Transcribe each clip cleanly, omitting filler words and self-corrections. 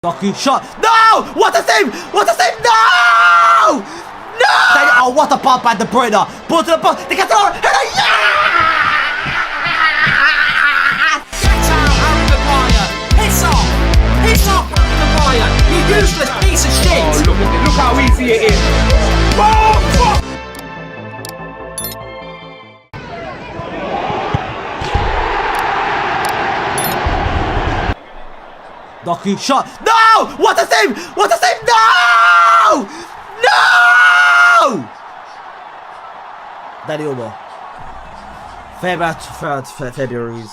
Doku shot. No! What a save! What a save! No! No! Oh, what a pop by De Bruyne. Ball to the box. De Ketelaere. Yeah! Get out, Harry Maguire. Piss off. Piss off, Harry Maguire. You useless piece of shit. Oh, look at it. Look how easy it is. Oh, fuck! Doku shot. No! What a save! What a save! No! No! Dani Olmo. Fabián Ruiz.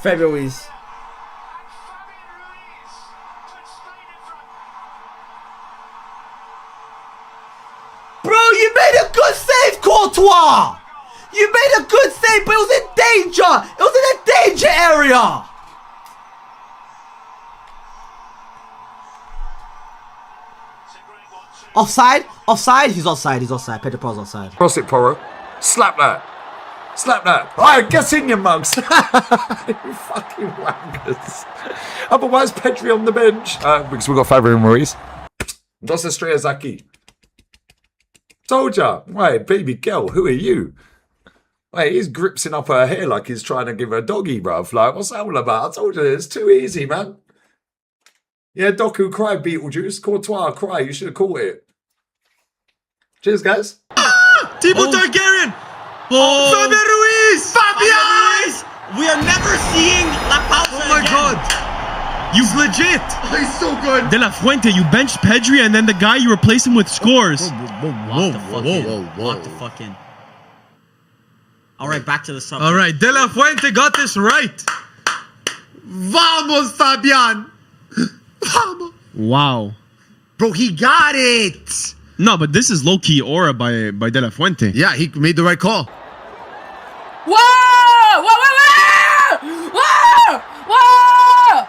Fabián Ruiz. Bro, you made a good save, Courtois! You made a good save, but it was in danger! It was in a danger area! Offside? Offside? He's offside. He's offside. Pedro Porro's offside. Cross it, Porro. Slap that. Slap that. Alright, get in your mugs. You fucking wankers. Otherwise, Pedri on the bench. Because we've got Fabián Ruiz. Dos Estrellas aquí. Told ya. Right, baby girl, who are you? Wait, he's gripsing up her hair like he's trying to give her a doggy, bruv. Like, what's that all about? I told you, it's too easy, man. Yeah, Doku, cry, Beetlejuice. Courtois, cry. You should have caught it. Cheers, guys. Thibaut Targaryen! Oh, Fabián Ruiz! Fabián Ruiz! We are never seeing La Pausa again. Oh my god! You've legit! Oh, he's so good! De La Fuente, you benched Pedri and then the guy you replace him with scores. Lock the fuck in. Alright, back to the subject. Alright, De La Fuente got this right. Vamos, Fabián! Vamos! Wow. Bro, he got it! No, but this is low-key aura by De La Fuente. Yeah, he made the right call. Whoa! Whoa! Whoa! Whoa! Whoa!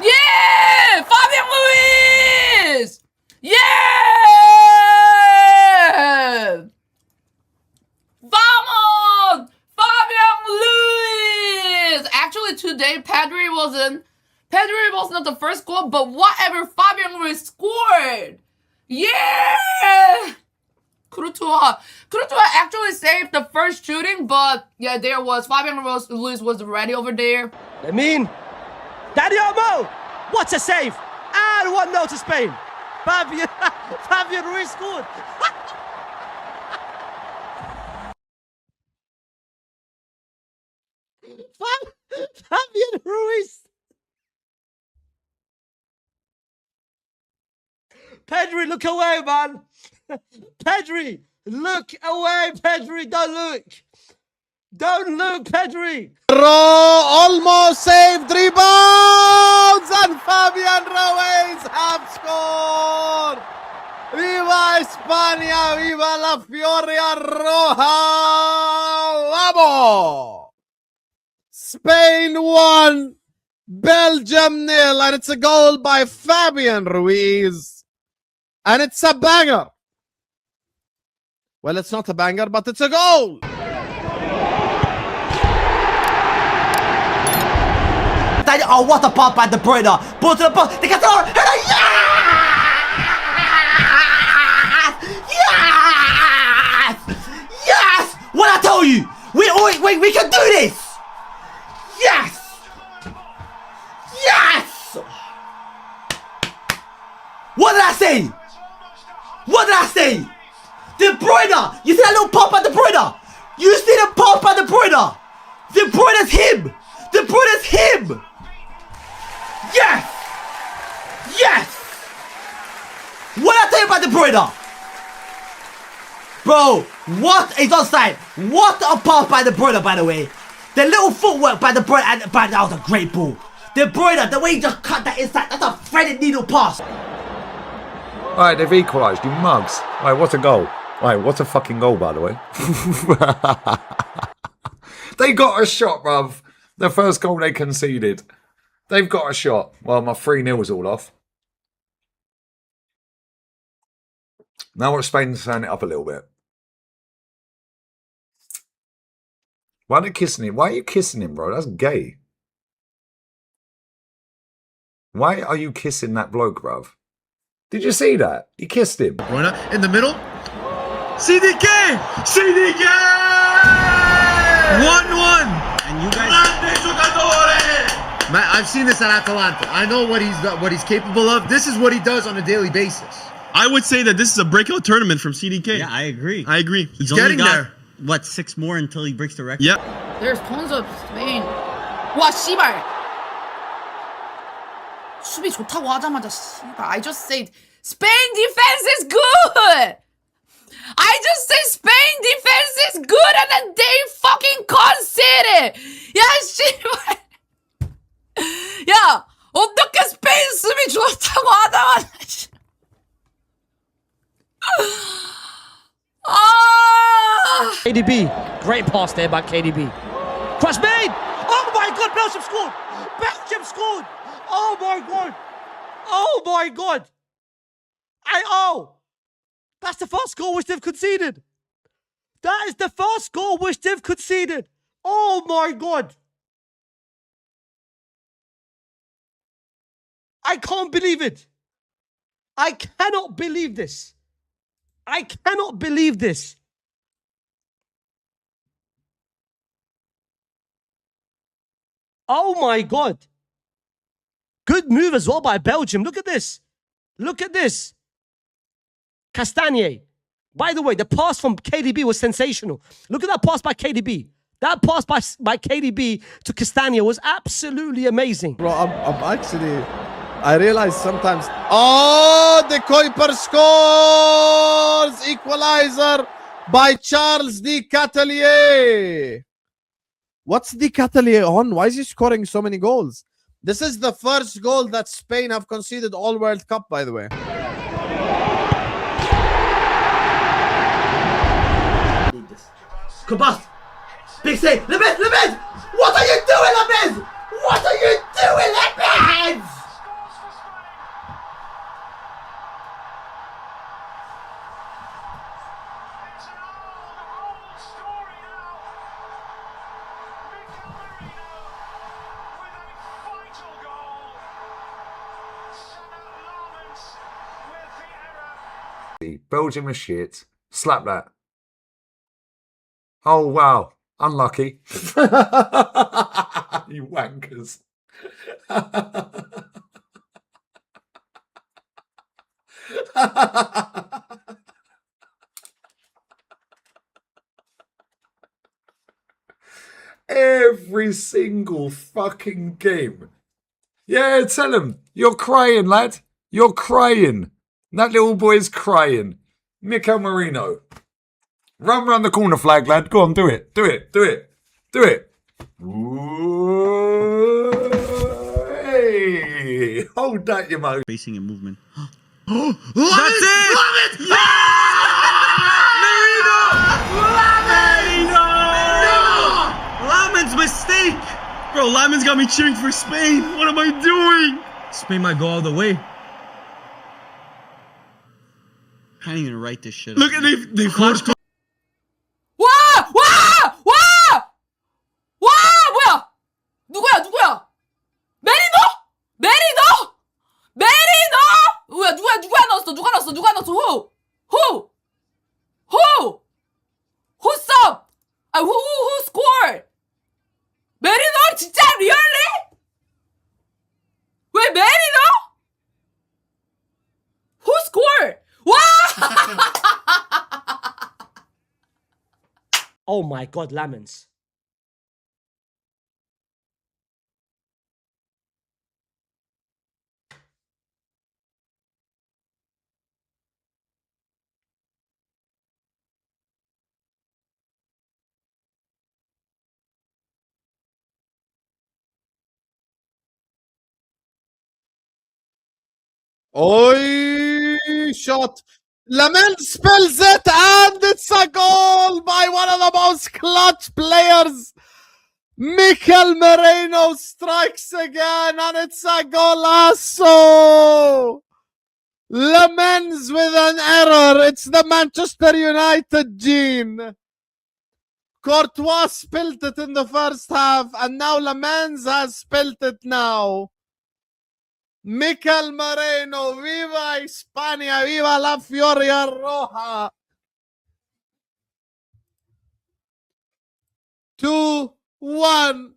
Yeah! Fabián Ruiz! Yeah! Vamos! Fabián Ruiz! Actually, today, Pedri was not the first goal, but whatever, Fabián Ruiz scored! Yeah! Courtois actually saved the first shooting, but yeah, there was Fabián Ruiz was ready over there. Lamine. Yamal. What a save! And 1-0 to Spain. Fabián Ruiz scored. Fabián Ruiz. Pedri, look away, man. Pedri, look away, Pedri. Don't look. Don't look, Pedri. Almost saved, rebounds, and Fabián Ruiz have scored. Viva España, viva la Fioria Roja. Vamos. Spain 1, Belgium 0, and it's a goal by Fabián Ruiz. And it's a banger. Well, it's not a banger, but it's a goal. Oh, what a pop by De Bruyne. Ball to the box. De Ketelaere. Yes! Yes! Yes! What I tell you? We can do this. Yes! Yes! What did I say? What did I say? De Bruyne! You see that little pop by De Bruyne? You see the pop by De Bruyne? De Bruyne's him! De Bruyne's him! Yes! Yes! What did I tell you about De Bruyne? Bro, what is offside? What a pass by De Bruyne, by the way. The little footwork by De Bruyne, and that was a great ball. De Bruyne, the way he just cut that inside, that's a threaded needle pass. Alright, they've equalised, you mugs. Alright, what a goal. Alright, what a fucking goal, by the way. They got a shot, bruv. The first goal they conceded. They've got a shot. Well, my 3-0 was all off. Now watch Spain turn it up a little bit. Why are they kissing him? Why are you kissing him, bro? That's gay. Why are you kissing that bloke, bruv? Did you see that? He kissed him. Bruyne in the middle. CDK! CDK! 1-1. And you guys... Man, I've seen this at Atalanta. I know what he's capable of. This is what he does on a daily basis. I would say that this is a breakout tournament from CDK. Yeah, I agree. I agree. He's getting there. What, 6 more until he breaks the record? Yep. There's tons of Spain. 와 씨발. 수비 좋다고 하자마자 씨발. I just said Spain defense is good. I just said Spain defense is good and then they fucking conceded. 야 씨발. 야 어떻게 스페인 수비 좋다고 하다가 KDB, great pass there by KDB. Cross made! Oh my god, Belgium scored! Belgium scored! Oh my god! Oh my god! That's the first goal which they've conceded. That is the first goal which they've conceded. Oh my god! I can't believe it. I cannot believe this. I cannot believe this. Oh my god. Good move as well by Belgium. Look at this. Look at this. Castagne. By the way, the pass from KDB was sensational. Look at that pass by KDB. That pass by KDB to Castagne was absolutely amazing. Bro, I'm actually... I realize sometimes... Oh, the Kuiper scores! Equalizer by Charles De Ketelaere. What's De Ketelaere on? Why is he scoring so many goals? This is the first goal that Spain have conceded all World Cup, by the way. Good pass. Big save. Lamine! What are you doing, Lamine? What are you doing, Lamine? Belgium is shit. Slap that. Oh, wow. Unlucky. You wankers. Every single fucking game. Yeah, tell him. You're crying, lad. You're crying. That little boy's crying. Mikel Merino. Run round the corner flag, lad. Go on, do it. Do it. Do it. Do it. Ooh, hey. Hold that, Yamal. Spacing and movement. That's it! Yeah! Merino! Lamine's mistake! Bro, Lamine's got me cheering for Spain. What am I doing? Spain might go all the way. Can't even write this shit. Look at they flash. 와! 뭐야? 누구야? 메리노? 누가 넣었어? Who sub? Who scored? 메리노? 진짜 리얼리? 왜 메리노? Who scored? 와! Oh my god, Lamines. Oi, shot. Lamine spills it, and it's a goal by one of the most clutch players. Mikel Merino strikes again, and it's a golazo. Lamine's with an error. It's the Manchester United gene. Courtois spilled it in the first half, and now Lamine has spilled it now. Mikel Merino, viva España, viva la Fioria Roja. 2-1.